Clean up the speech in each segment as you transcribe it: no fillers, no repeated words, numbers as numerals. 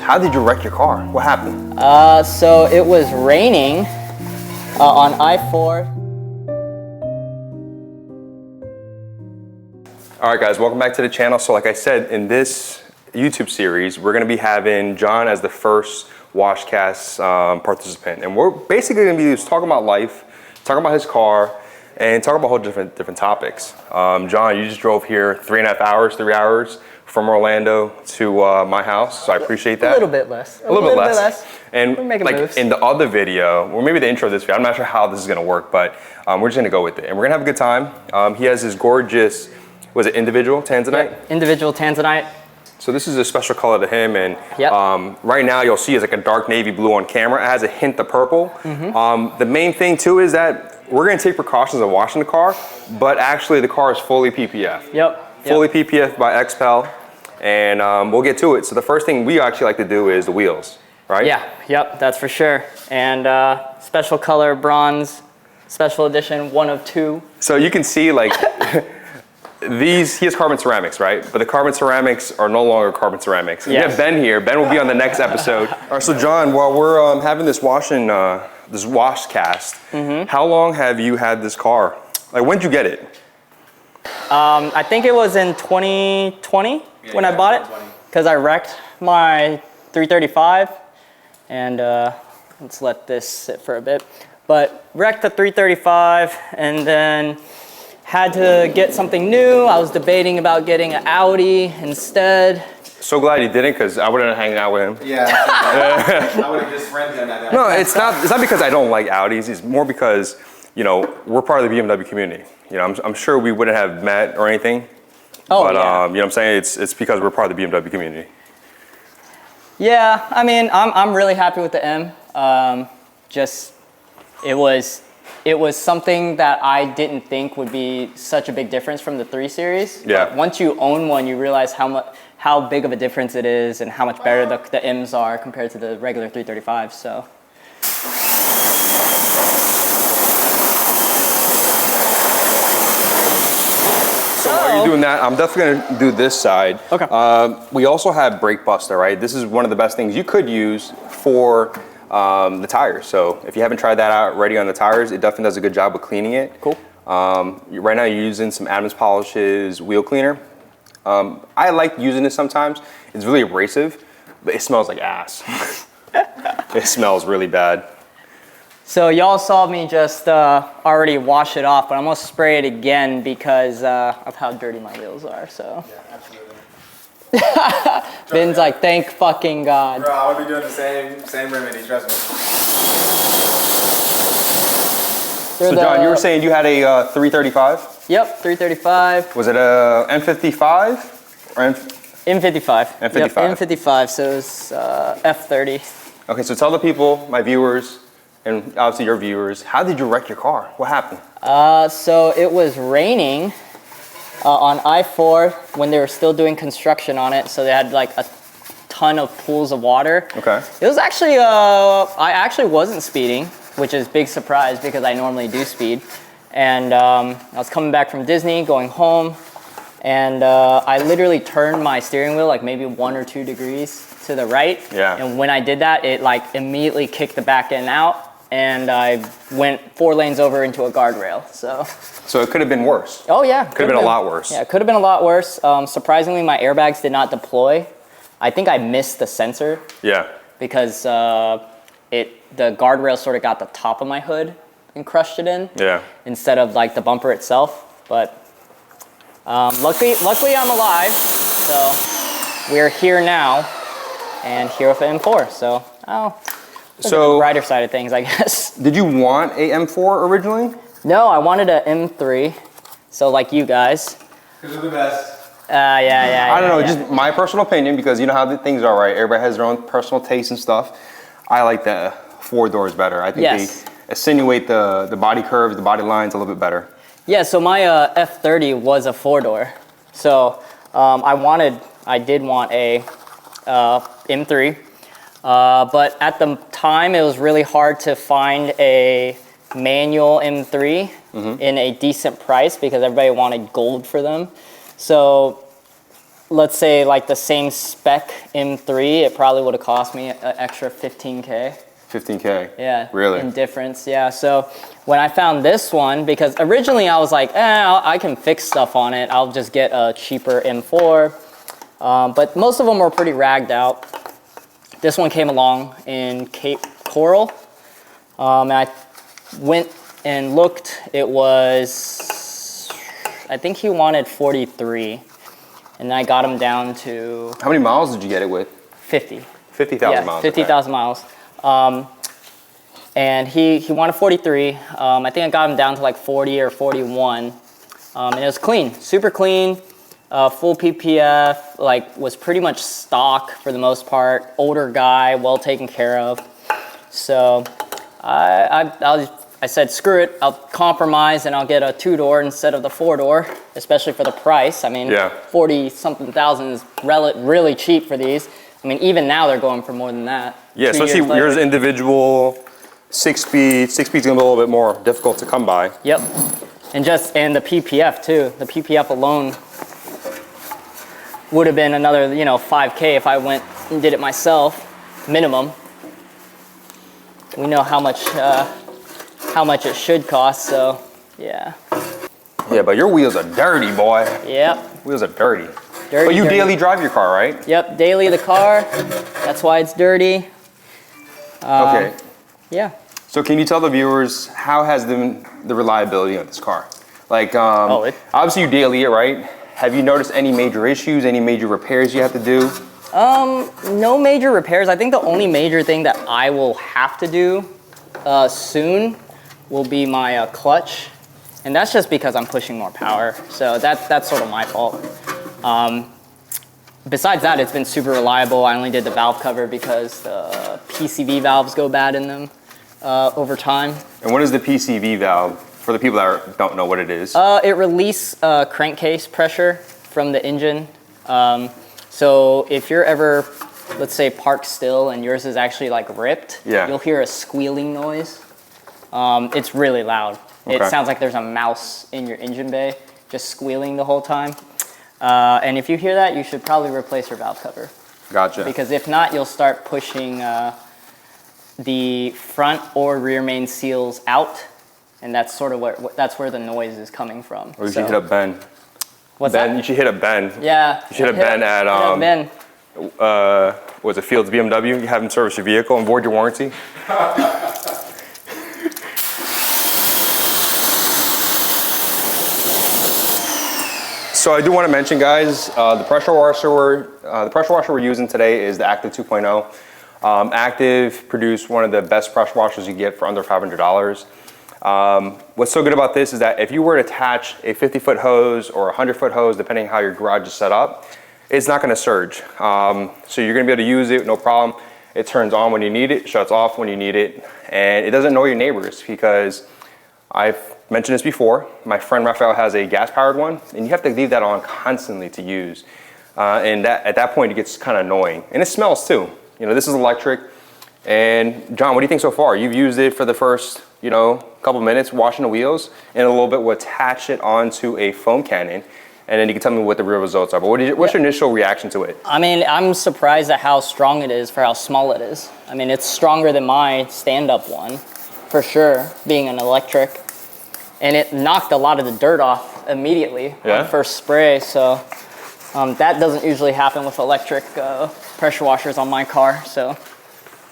How did you wreck your car? What happened? So it was raining on I-4. All right, guys, welcome back to the channel. So like I said, in this YouTube series, we're gonna be having John as the first Washcast participant. And we're basically gonna be just talking about life, talking about his car, and talking about whole different topics. John, you just drove here 3.5 hours, 3 hours from Orlando to my house, so I appreciate that. A little bit less. A little bit less. And we're making like moves. in the other video, or maybe the intro of this video, I'm not sure how this is gonna work, but we're just gonna go with it. And we're gonna have a good time. He has his gorgeous, was it Individual Tanzanite? Yep. Individual Tanzanite. So this is a special color to him, and yep. Right now you'll see it's like a dark navy blue on camera. It has a hint of purple. The main thing too is that we're gonna take precautions of washing the car, but actually the car is fully PPF. Yep. Fully PPF by XPEL, and we'll get to it. So the first thing we actually like to do is the wheels, right? Yeah, yep, that's for sure. And special color bronze, special edition, 1 of 2. So you can see like, he has carbon ceramics, right? But the carbon ceramics are no longer carbon ceramics. Yes. You have Ben here. Ben will be on the next episode. All right, so John, while we're having this this wash cast, how long have you had this car? Like, when did you get it? I think it was in 2020 when I bought it, because I wrecked my 335, and let's let this sit for a bit. But wrecked the 335, and then had to get something new. I was debating about getting an Audi instead. So glad you didn't, because I wouldn't have hanging out with him. Yeah. I would have just friends him at that. No, it's not because I don't like Audis. It's more because, you know, we're part of the BMW community. You know, I'm sure we wouldn't have met or anything. Oh, but, yeah. you know what I'm saying? It's because we're part of the BMW community. Yeah, I mean, I'm really happy with the M. It was something that I didn't think would be such a big difference from the 3 Series. Yeah. But once you own one, you realize how big of a difference it is and how much better the M's are compared to the regular 335. So. So while you're doing that, I'm definitely gonna do this side. Okay. We also have Brake Buster, right? This is one of the best things you could use for the tires. So if you haven't tried that out already on the tires, it definitely does a good job of cleaning it. Cool. Right now you're using some Adams Polish's wheel cleaner. I like using this sometimes. It's really abrasive, but it smells like ass. It smells really bad. So y'all saw me just already wash it off, but I'm gonna spray it again because of how dirty my wheels are, so. Yeah, absolutely. Ben's like, thank fucking God. Bro, I would be doing the same remedy, trust me. So John, you were saying you had a 335? Yep, 335. Was it a M55 or M55. M55. Yep, M55, so it's F30. Okay, so tell the people, my viewers, and obviously your viewers, how did you wreck your car? What happened? So it was raining on I-4 when they were still doing construction on it, so they had like a ton of pools of water. Okay. It was actually, I actually wasn't speeding, which is a big surprise because I normally do speed. And I was coming back from Disney, going home, and I literally turned my steering wheel like maybe 1 or 2 degrees to the right. Yeah. And when I did that, it like immediately kicked the back end out, and I went 4 lanes over into a guardrail, so. So it could have been worse. Oh yeah. Could have been a lot worse. Yeah, it could have been a lot worse. Surprisingly, my airbags did not deploy. I think I missed the sensor. Yeah. Because the guardrail sort of got the top of my hood and crushed it in. Yeah. Instead of like the bumper itself, but luckily I'm alive, so we're here now, and here with the M4. So the brighter side of things, I guess. Did you want a M4 originally? No, I wanted a M3. So like you guys. Because they're the best. Yeah. I don't know, just my personal opinion, because you know how the things are, right? Everybody has their own personal taste and stuff. I like the 4 doors better. I think they insinuate the body curves, the body lines a little bit better. Yeah, so my F30 was a 4-door. So I did want a M3. But at the time, it was really hard to find a manual M3 in a decent price because everybody wanted gold for them. So let's say like the same spec M3, it probably would have cost me an extra 15K. 15K? Yeah. Really? In difference, yeah. So when I found this one, because originally I was like, I can fix stuff on it. I'll just get a cheaper M4. But most of them were pretty ragged out. This one came along in Cape Coral. And I went and looked. It was, I think he wanted 43. And I got him down to... How many miles did you get it with? 50. 50,000 miles. 50,000 miles. And he wanted 43. I think I got him down to like 40 or 41. And it was clean, super clean, full PPF, like was pretty much stock for the most part. Older guy, well taken care of. So I said, screw it, I'll compromise and I'll get a 2-door instead of the 4-door, especially for the price. I mean, 40-something thousand is really cheap for these. I mean, even now they're going for more than that. Yeah, especially yours individual 6-speed. 6-speed's gonna be a little bit more difficult to come by. Yep, and the PPF too. The PPF alone would have been another, 5K if I went and did it myself, minimum. We know how much it should cost, so yeah. Yeah, but your wheels are dirty, boy. Yep. Wheels are dirty. Dirty, but you dirty. daily drive your car, right? Yep, daily the car. That's why it's dirty. Okay. Yeah. So can you tell the viewers how has the reliability of this car? Like, obviously you daily it, right? Have you noticed any major issues, any major repairs you have to do? No major repairs. I think the only major thing that I will have to do soon will be my clutch. And that's just because I'm pushing more power. So that's sort of my fault. Besides that, it's been super reliable. I only did the valve cover because the PCV valves go bad in them over time. And what is the PCV valve for the people that don't know what it is? It releases crankcase pressure from the engine. So if you're ever, let's say, parked still and yours is actually like ripped, you'll hear a squealing noise. It's really loud. Okay. It sounds like there's a mouse in your engine bay just squealing the whole time. And if you hear that, you should probably replace your valve cover. Gotcha. Because if not, you'll start pushing the front or rear main seals out, and that's sort of that's where the noise is coming from. Or you should hit up Ben. What's Ben, that? you should hit up Ben. Yeah. You should hit up Ben at Ben. Was it Fields BMW? You have him service your vehicle and void your warranty. So I do want to mention, guys, the pressure washer we're using today is the Active 2.0. Active produced one of the best pressure washers you get for under $500. What's so good about this is that if you were to attach a 50-foot hose or a 100-foot hose, depending on how your garage is set up, it's not going to surge. So you're going to be able to use it, no problem. It turns on when you need it, shuts off when you need it, and it doesn't annoy your neighbors because I've mentioned this before. My friend Raphael has a gas-powered one, and you have to leave that on constantly to use. And at that point, it gets kind of annoying. And it smells too. You know, this is electric. And John, what do you think so far? You've used it for the first, couple minutes, washing the wheels, and a little bit we'll attach it onto a foam cannon, and then you can tell me what the real results are. But what's your initial reaction to it? I mean, I'm surprised at how strong it is for how small it is. I mean, it's stronger than my stand-up one, for sure, being an electric. And it knocked a lot of the dirt off immediately on first spray. So that doesn't usually happen with electric pressure washers on my car. So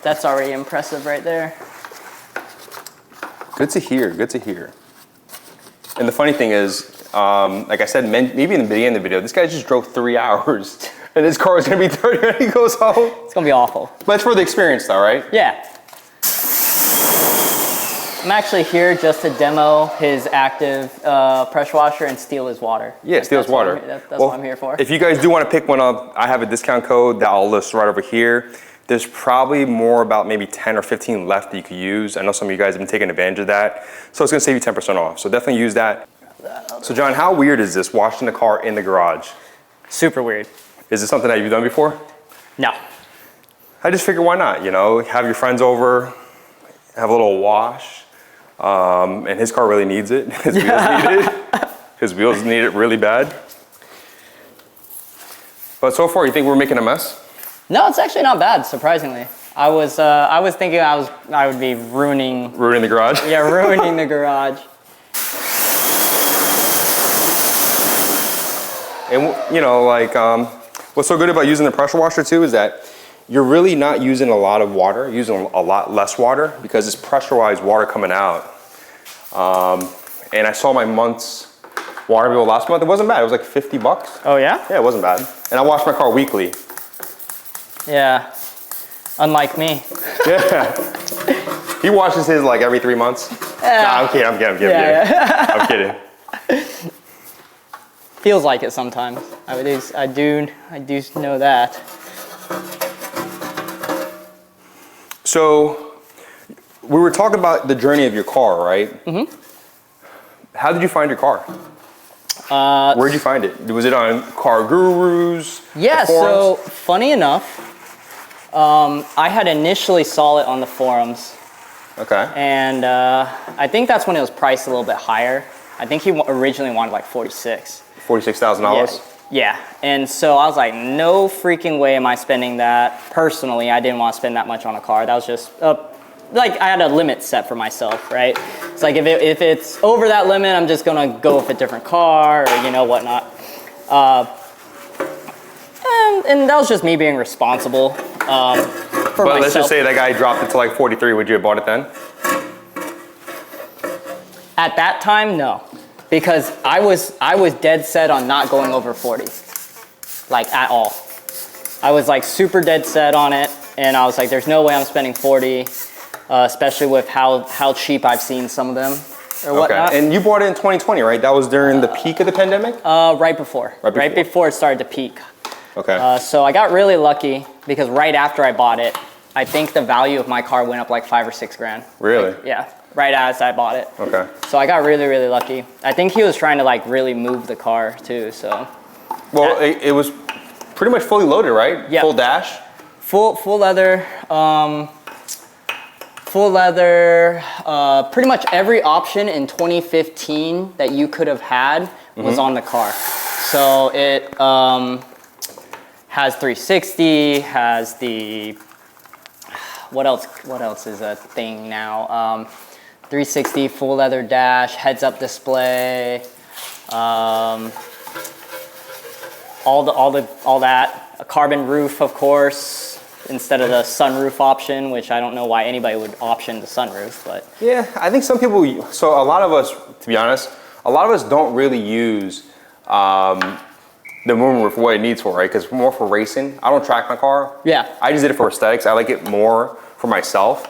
that's already impressive right there. Good to hear, good to hear. And the funny thing is, like I said, maybe in the beginning of the video, this guy just drove 3 hours and his car is gonna be 30 when he goes home. It's gonna be awful. But it's for the experience though, right? Yeah. I'm actually here just to demo his active pressure washer and steal his water. Yeah, steal his water. That's what I'm here for. If you guys do want to pick one up, I have a discount code that I'll list right over here. There's probably more about maybe 10 or 15 left that you could use. I know some of you guys have been taking advantage of that. So it's gonna save you 10% off. So definitely use that. So John, how weird is this, washing the car in the garage? Super weird. Is this something that you've done before? No. I just figured why not, have your friends over, have a little wash. And his car really needs it. His wheels need it. His wheels need it really bad. But so far, you think we're making a mess? No, it's actually not bad, surprisingly. I was thinking I would be ruining the garage? Yeah, ruining the garage. And you know, like, what's so good about using the pressure washer too is that you're really not using a lot of water, you're using a lot less water because it's pressurized water coming out. And I saw my month's water bill last month. It wasn't bad. It was like $50. Oh yeah? Yeah, it wasn't bad. And I wash my car weekly. Yeah. Unlike me. Yeah. He washes his like every 3 months. Yeah. Nah, I'm kidding. Yeah. I'm kidding. Feels like it sometimes. I do know that. So we were talking about the journey of your car, right? Mm-hmm. How did you find your car? Where'd you find it? Was it on Car Gurus? Yeah, so funny enough, I had initially saw it on the forums. Okay. And I think that's when it was priced a little bit higher. I think he originally wanted like 46. $46,000? Yeah, and so I was like, no freaking way am I spending that. Personally, I didn't want to spend that much on a car. That was just, like I had a limit set for myself, right? It's like if it's over that limit, I'm just gonna go with a different car or, you know, whatnot. And that was just me being responsible for myself. But let's just say that guy dropped it to like 43, would you have bought it then? At that time, no. Because I was dead set on not going over 40, like at all. I was like super dead set on it, and I was like, there's no way I'm spending 40, especially with how cheap I've seen some of them or whatnot. And you bought it in 2020, right? That was during the peak of the pandemic? Right before it started to peak. Okay. So I got really lucky because right after I bought it, I think the value of my car went up like $5 or $6 grand. Really? Like, yeah. Right as I bought it. Okay. So I got really, really lucky. I think he was trying to like really move the car too, so. Well, it was pretty much fully loaded, right? Yeah. Full dash? Full leather, pretty much every option in 2015 that you could have had was on the car. So it has 360, has the, what else is a thing now? 360 full leather dash, heads up display, all that. A carbon roof, of course, instead of the sunroof option, which I don't know why anybody would option the sunroof, but. Yeah, I think some people, so a lot of us, to be honest, a lot of us don't really use the moonroof for what it needs for, right? Because more for racing. I don't track my car. Yeah. I just did it for aesthetics. I like it more for myself.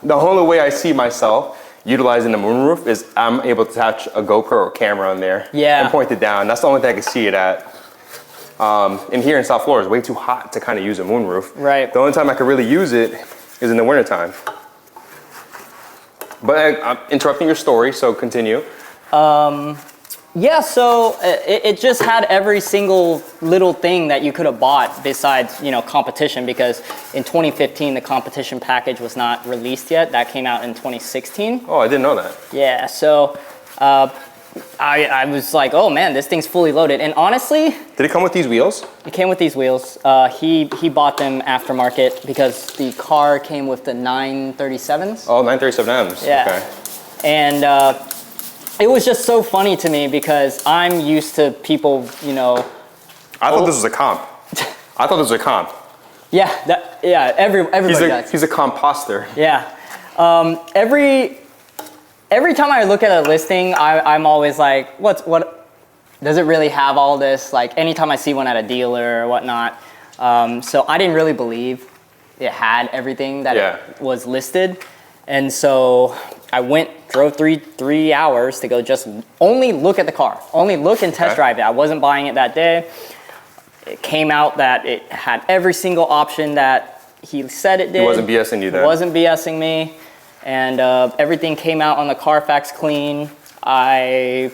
The only way I see myself utilizing the moonroof is I'm able to attach a GoPro or camera on there and point it down. That's the only thing I can see it at. And here in South Florida, it's way too hot to kind of use a moonroof. Right. The only time I could really use it is in the wintertime. But I'm interrupting your story, so continue. Yeah, so it just had every single little thing that you could have bought besides, you know, competition, because in 2015 the competition package was not released yet. That came out in 2016. Oh, I didn't know that. Yeah, so I was like, oh man, this thing's fully loaded. And honestly, did it come with these wheels? It came with these wheels. He bought them aftermarket because the car came with the 937s. Oh, 937Ms. Yeah. Okay. And it was just so funny to me because I'm used to people, you know. I thought this was a comp. I thought this was a comp. Yeah, everybody does. He's a composter. Yeah. Every time I look at a listing, I'm always like, what does it really have all this? Like anytime I see one at a dealer or whatnot. So I didn't really believe it had everything that it was listed. And so I drove three hours to go just only look at the car, only look and test drive it. I wasn't buying it that day. It came out that it had every single option that he said it did. He wasn't BSing you there. He wasn't BSing me. And everything came out on the Carfax clean. I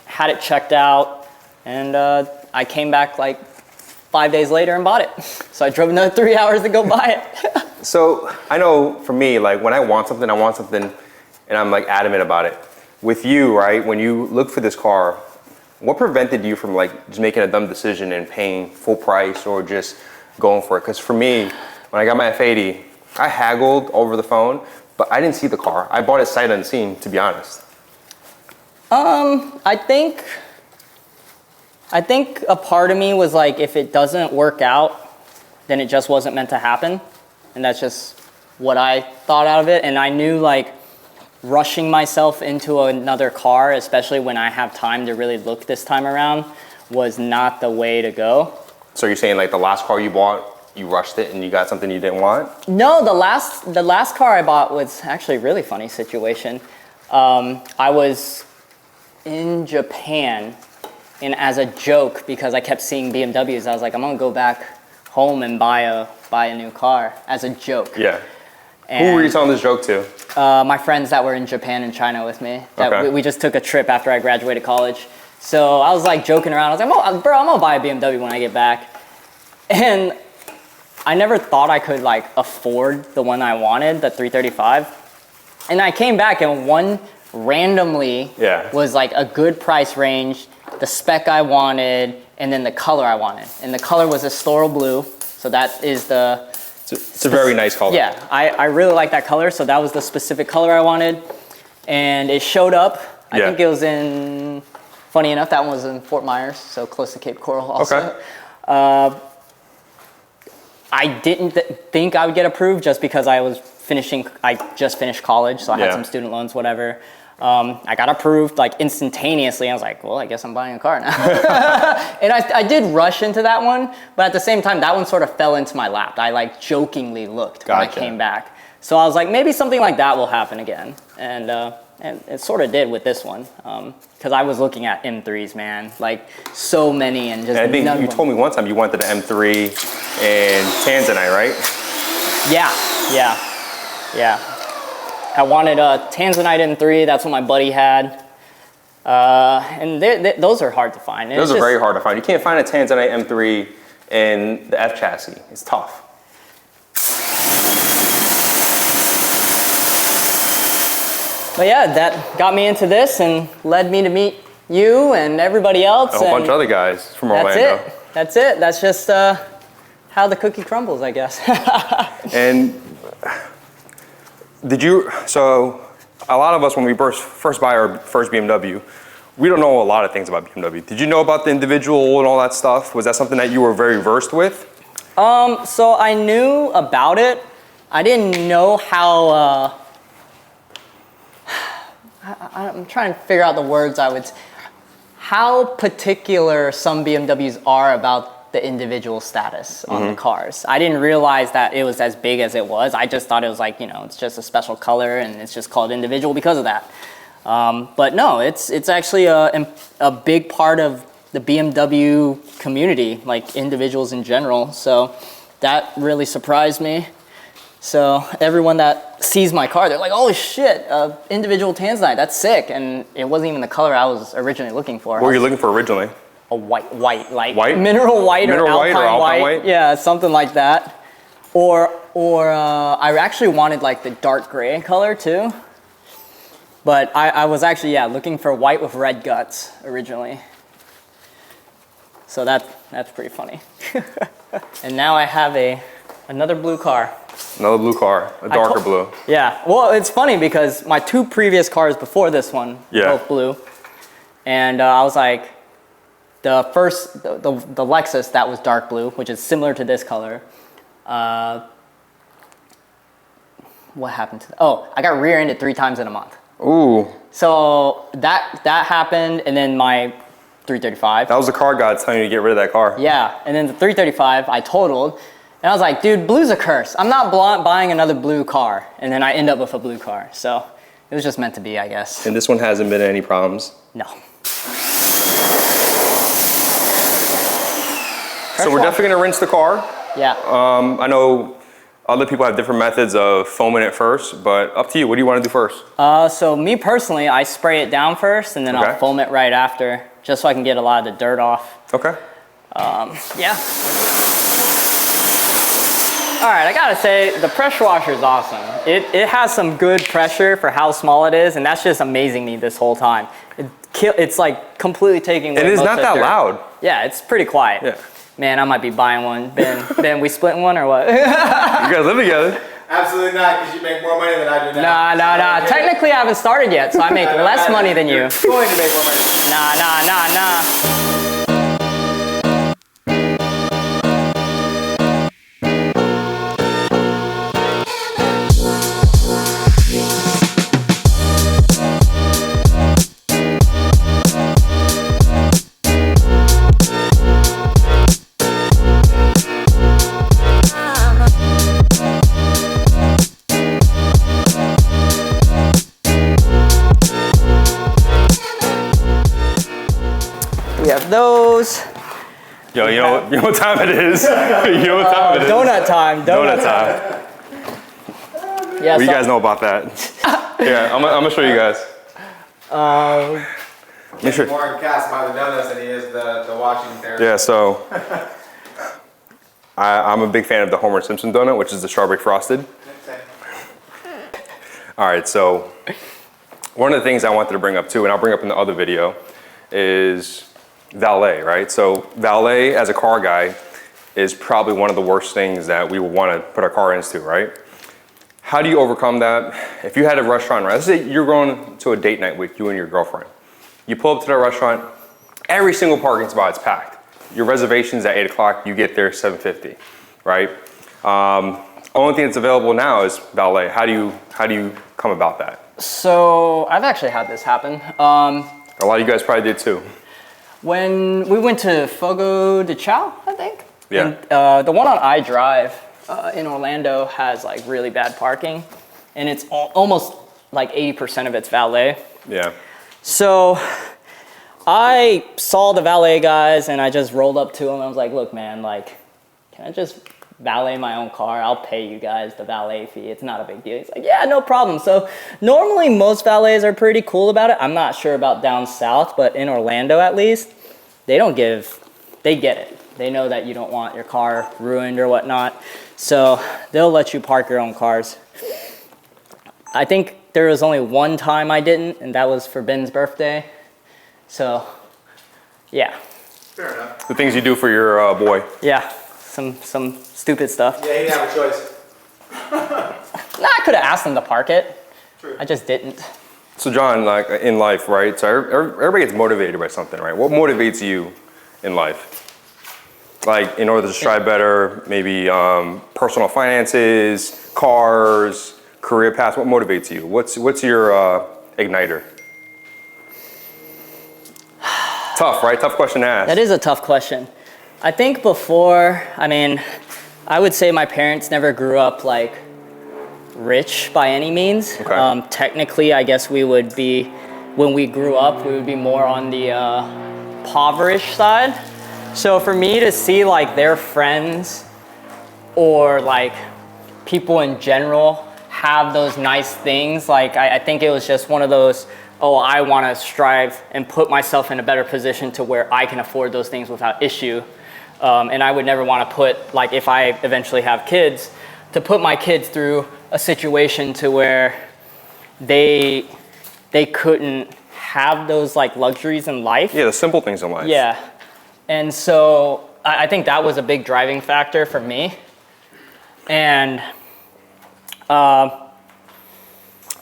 had it checked out, and I came back like 5 days later and bought it. So I drove another 3 hours to go buy it. So I know for me, like when I want something, and I'm like adamant about it. With you, right, when you look for this car, What prevented you from like just making a dumb decision and paying full price or just going for it? Because for me, when I got my F80, I haggled over the phone, but I didn't see the car. I bought it sight unseen, to be honest. I think a part of me was like, if it doesn't work out, then it just wasn't meant to happen. And that's just what I thought out of it. And I knew like rushing myself into another car, especially when I have time to really look this time around, was not the way to go. So you're saying like the last car you bought, you rushed it and you got something you didn't want? No, the last car I bought was actually a really funny situation. I was in Japan, and as a joke, because I kept seeing BMWs, I was like, I'm gonna go back home and buy a new car as a joke. Yeah. And who were you telling this joke to? my friends that were in Japan and China with me. Okay. We just took a trip after I graduated college. So I was like joking around. I was like, oh, bro, I'm gonna buy a BMW when I get back. And I never thought I could like afford the one I wanted, the 335. And I came back and one randomly was like a good price range, the spec I wanted, and then the color I wanted. And the color was a Storal Blue. So that is the... It's a very nice color. Yeah, I really like that color. So that was the specific color I wanted. And it showed up. I think it was in... Funny enough, that one was in Fort Myers, so close to Cape Coral also. Okay. I didn't think I would get approved just because I just finished college, so I had some student loans, whatever. I got approved like instantaneously. I was like, well, I guess I'm buying a car now. And I did rush into that one, but at the same time, that one sort of fell into my lap. I like jokingly looked when I came back. So I was like, maybe something like that will happen again. And it sort of did with this one. Because I was looking at M3s, man. Like so many and just. And I think you told me one time you wanted the M3 and Tanzanite, right? Yeah. I wanted a Tanzanite M3. That's what my buddy had. And those are hard to find. Those are very hard to find. You can't find a Tanzanite M3 in the F chassis. It's tough. But yeah, that got me into this and led me to meet you and everybody else. A whole bunch of other guys from Orlando. That's it. That's just how the cookie crumbles, I guess. And so a lot of us, when we first buy our first BMW, we don't know a lot of things about BMW. Did you know about the individual and all that stuff? Was that something that you were very versed with? So I knew about it. I didn't know how, I'm trying to figure out the words how particular some BMWs are about the individual status on the cars. I didn't realize that it was as big as it was. I just thought it was like, it's just a special color and it's just called individual because of that. But no, it's actually a big part of the BMW community, like individuals in general. So that really surprised me. So everyone that sees my car, they're like, oh shit, individual Tanzanite, that's sick. And it wasn't even the color I was originally looking for. What were you looking for originally? A white, like white? Mineral white or alpine white? Yeah, something like that. Or I actually wanted like the dark gray color too. But I was actually, looking for white with red guts originally. So that's pretty funny. And now I have another blue car. Another blue car, a darker blue. Yeah, well, it's funny because my two previous cars before this one, both blue. And I was like, the Lexus that was dark blue, which is similar to this color. What happened to that? Oh, I got rear-ended 3 times in a month. Ooh. So that happened, and then my 335. That was the car god telling you to get rid of that car. Yeah, and then the 335 I totaled. And I was like, dude, blue's a curse. I'm not buying another blue car. And then I end up with a blue car. So it was just meant to be, I guess. And this one hasn't been any problems? No. So we're definitely gonna rinse the car. Yeah. I know other people have different methods of foaming it first, but up to you. What do you want to do first? So me personally, I spray it down first and then I'll foam it right after, just so I can get a lot of the dirt off. Okay. Yeah. right, I gotta say, the pressure washer is awesome. It has some good pressure for how small it is, and that's just amazing me this whole time. It's like completely taking away It is most not of the that dirt. loud. Yeah, it's pretty quiet. Yeah. Man, I might be buying one. Ben, we splitting one or what? You guys live together. Absolutely not, because you make more money than I do now. Nah. Technically, I haven't started yet, so I make less money than you. You're going to make more money. Nah. We have those. Yo, you know what time it is? You know what time it is? Donut time. Donut time. Yeah, Well, you guys know about that. Yeah, I'm gonna show you guys. Make sure. He's more gassed by the donuts than he is the washing therapy. Yeah, so I'm a big fan of the Homer Simpson donut, which is the strawberry frosted. All right, so one of the things I wanted to bring up too, and I'll bring up in the other video, is valet, right? So valet as a car guy is probably one of the worst things that we would want to put our car into, right? How do you overcome that? If you had a restaurant, right? Let's say you're going to a date night with you and your girlfriend. You pull up to the restaurant, every single parking spot is packed. Your reservation's at 8 o'clock, you get there 7:50, right? Only thing that's available now is valet. How do you come about that? So I've actually had this happen. A lot of you guys probably did too. When we went to Fogo de Chao, I think. Yeah. And, the one on iDrive in Orlando has like really bad parking, and it's almost like 80% of it's valet. Yeah. So I saw the valet guys, and I just rolled up to them. I was like, "Look, man, like, can I just valet my own car? I'll pay you guys the valet fee. It's not a big deal." He's like, "Yeah, no problem." So normally most valets are pretty cool about it. I'm not sure about down south, but in Orlando at least, they get it. They know that you don't want your car ruined or whatnot. So they'll let you park your own cars. I think there was only one time I didn't, and that was for Ben's birthday. So, yeah. Fair enough. The things you do for your boy. Yeah, some stupid stuff. Yeah, he didn't have a choice. Nah, I could have asked them to park it. True. I just didn't. So John, like in life, right? So everybody gets motivated by something, right? What motivates you in life? Like in order to strive better, maybe personal finances, cars, career paths. What motivates you? What's your igniter? Tough, right? Tough question to ask. That is a tough question. I think before, I would say my parents never grew up like rich by any means. Okay. Technically, I guess we would be, when we grew up, we would be more on the impoverished side. So for me to see like their friends or like people in general have those nice things, like I think it was just one of those, oh, I want to strive and put myself in a better position to where I can afford those things without issue. And I would never want to put, like if I eventually have kids, to put my kids through a situation to where they couldn't have those like luxuries in life. Yeah, the simple things in life. Yeah. And so I think that was a big driving factor for me. And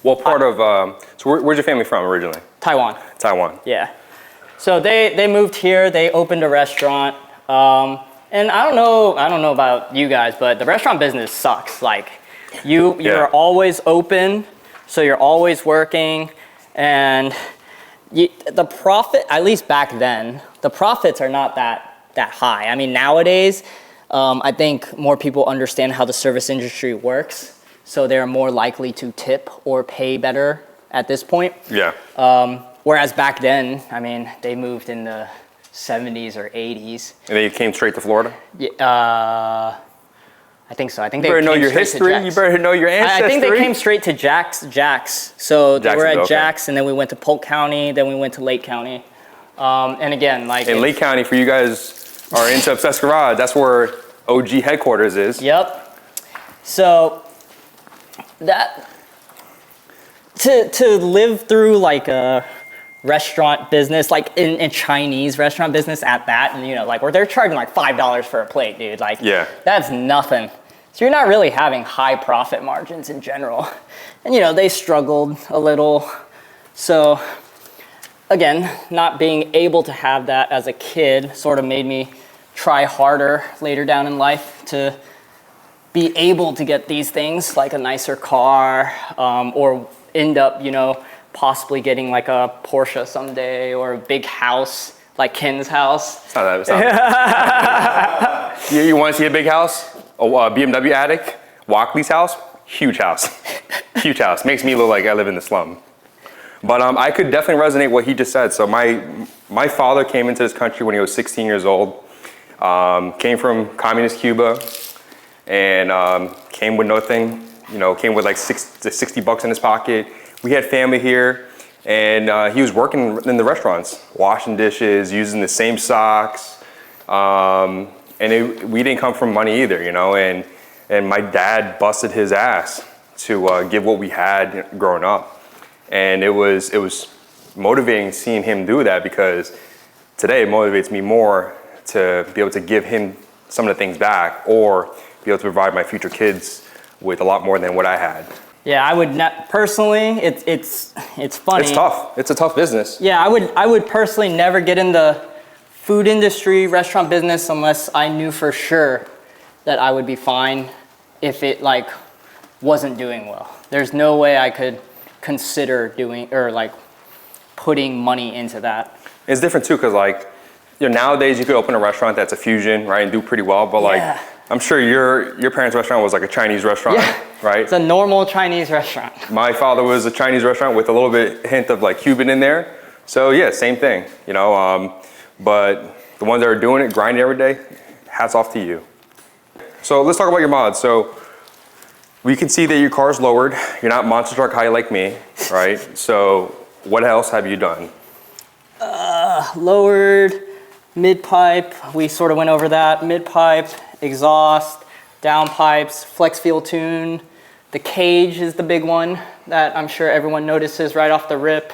What part of, so where's your family from originally? Taiwan. Taiwan. Yeah. So they moved here, they opened a restaurant. And I don't know about you guys, but the restaurant business sucks. Like you're always open, so you're always working, and the profit, at least back then, the profits are not that high. I mean, nowadays, I think more people understand how the service industry works, so they're more likely to tip or pay better at this point. Yeah. Whereas back then, I mean, they moved in the 70s or 80s. And then you came straight to Florida? Yeah, I think so. I think You better know your history. You better know your ancestry. I think they came straight to Jax. So they were at okay. Jax, and then we went to Polk County, then we went to Lake County. And again, like in Lake County, for you guys are into Obsessed Garage, that's where OG headquarters is. Yep. So that to live through like a restaurant business, like in Chinese restaurant business at that, and you know, like where they're charging like $5 for a plate, dude. Like, Yeah. that's nothing. So you're not really having high profit margins in general. And you know, they struggled a little. So again, not being able to have that as a kid sort of made me try harder later down in life to be able to get these things, like a nicer car, or end up, you know, possibly getting like a Porsche someday or a big house, like Ken's house. It's not that. You want to see a big house? A BMW attic? Walkley's house? Huge house. Huge house. Makes me look like I live in the slum. But I could definitely resonate what he just said. So my father came into this country when he was 16 years old. Came from communist Cuba and came with nothing. You know, came with like 60 bucks in his pocket. We had family here, and he was working in the restaurants, washing dishes, using the same socks. We didn't come from money either, you know, and my dad busted his ass to give what we had growing up. And it was motivating seeing him do that, because today it motivates me more to be able to give him some of the things back, or be able to provide my future kids with a lot more than what I had. Yeah, I would not personally. It's funny. It's tough. It's a tough business. Yeah, I would personally never get in the food industry, restaurant business, unless I knew for sure that I would be fine if it like wasn't doing well. There's no way I could consider doing or like putting money into that. It's different too, because like, you know, nowadays you could open a restaurant that's a fusion, right, and do pretty well. But like, Yeah. I'm sure your parents' restaurant was like a Chinese restaurant, right? It's a normal Chinese restaurant. My father was a Chinese restaurant with a little bit hint of like Cuban in there. So yeah, same thing, you know. But the ones that are doing it, grinding every day, hats off to you. So let's talk about your mods. So we can see that your car's lowered. You're not monster truck high like me, right? So what else have you done? Lowered, mid-pipe, we sort of went over that. Mid-pipe, exhaust, downpipes, flex fuel tune. The cage is the big one that I'm sure everyone notices right off the rip.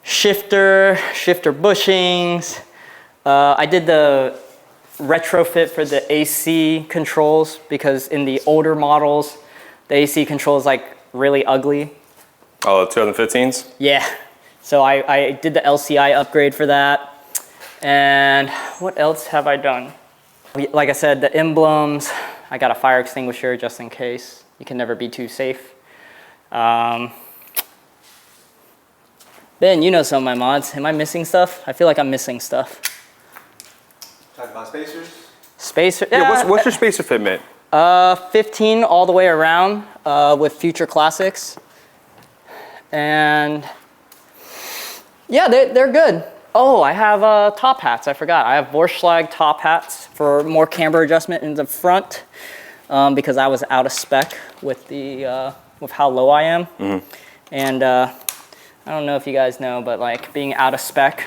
Shifter bushings. I did the retrofit for the AC controls, because in the older models, the AC control is like really ugly. Oh, the 2015s? Yeah, so I did the LCI upgrade for that. And what else have I done? Like I said, the emblems, I got a fire extinguisher just in case. You can never be too safe. Ben, you know some of my mods. Am I missing stuff? I feel like I'm missing stuff. Talk about spacers. Spacer, Yeah, what's your spacer fitment? 15 all the way around with Future Classics. And yeah, they're good. Oh, I have top hats, I forgot. I have Vorschlag top hats for more camber adjustment in the front, because I was out of spec with with how low I am. Mm-hmm. And I don't know if you guys know, but like being out of spec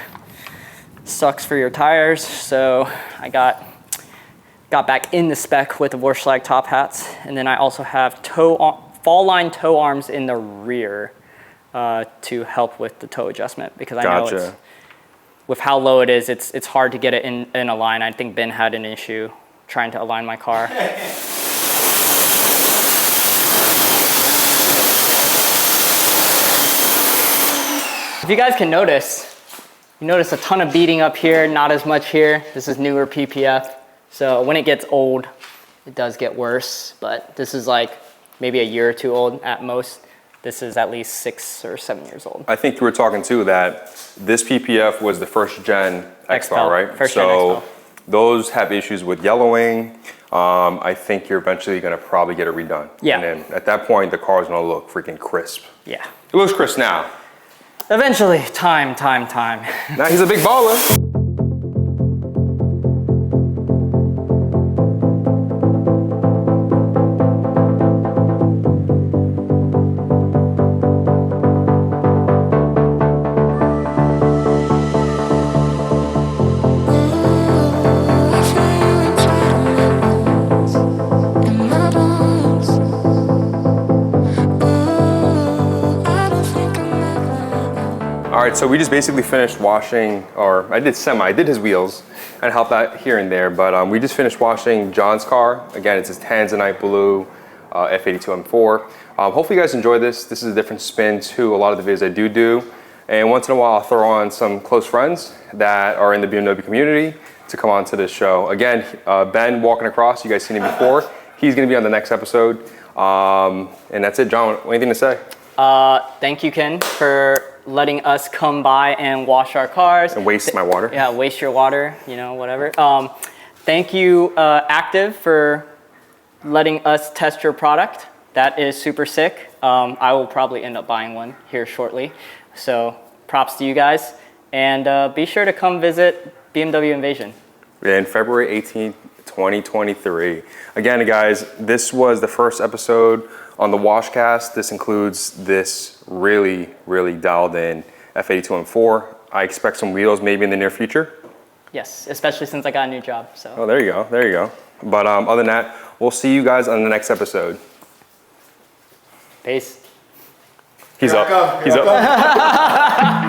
sucks for your tires. So I got back in the spec with the Vorschlag top hats. And then I also have fall line toe arms in the rear to help with the toe adjustment, because I know it's, with how low it is, it's hard to get it in a line. I think Ben had an issue trying to align my car. If you guys can notice, you notice a ton of beading up here, not as much here. This is newer PPF. So when it gets old, it does get worse, but this is like maybe a year or two old at most. This is at least 6 or 7 years old. I think you were talking too that this PPF was the first gen XPEL, right? First gen XPEL. Those have issues with yellowing. I think you're eventually gonna probably get it redone. Yeah. And then at that point, the car is gonna look freaking crisp. Yeah. It looks crisp now. Eventually, time. Now he's a big baller. All right, so we just basically finished washing, or I did his wheels and helped out here and there, but we just finished washing John's car. Again, it's his Tanzanite Blue F82 M4. Hopefully you guys enjoy this. This is a different spin to a lot of the videos I do. And once in a while, I'll throw on some close friends that are in the BMW community to come on to this show. Again, Ben walking across, you guys seen him before. He's gonna be on the next episode. And that's it. John, anything to say? Thank you, Ken, for letting us come by and wash our cars. And waste my water. Yeah, waste your water, you know, whatever. Thank you, Active, for letting us test your product. That is super sick. I will probably end up buying one here shortly. So props to you guys. And be sure to come visit BMW Invasion. In February 18th, 2023. Again, guys, this was the first episode on the Washcast. This includes this really, really dialed in F82 M4. I expect some wheels maybe in the near future. Yes, especially since I got a new job. So. Oh, there you go. There you go. But other than that, we'll see you guys on the next episode. Peace. He's up. He's up.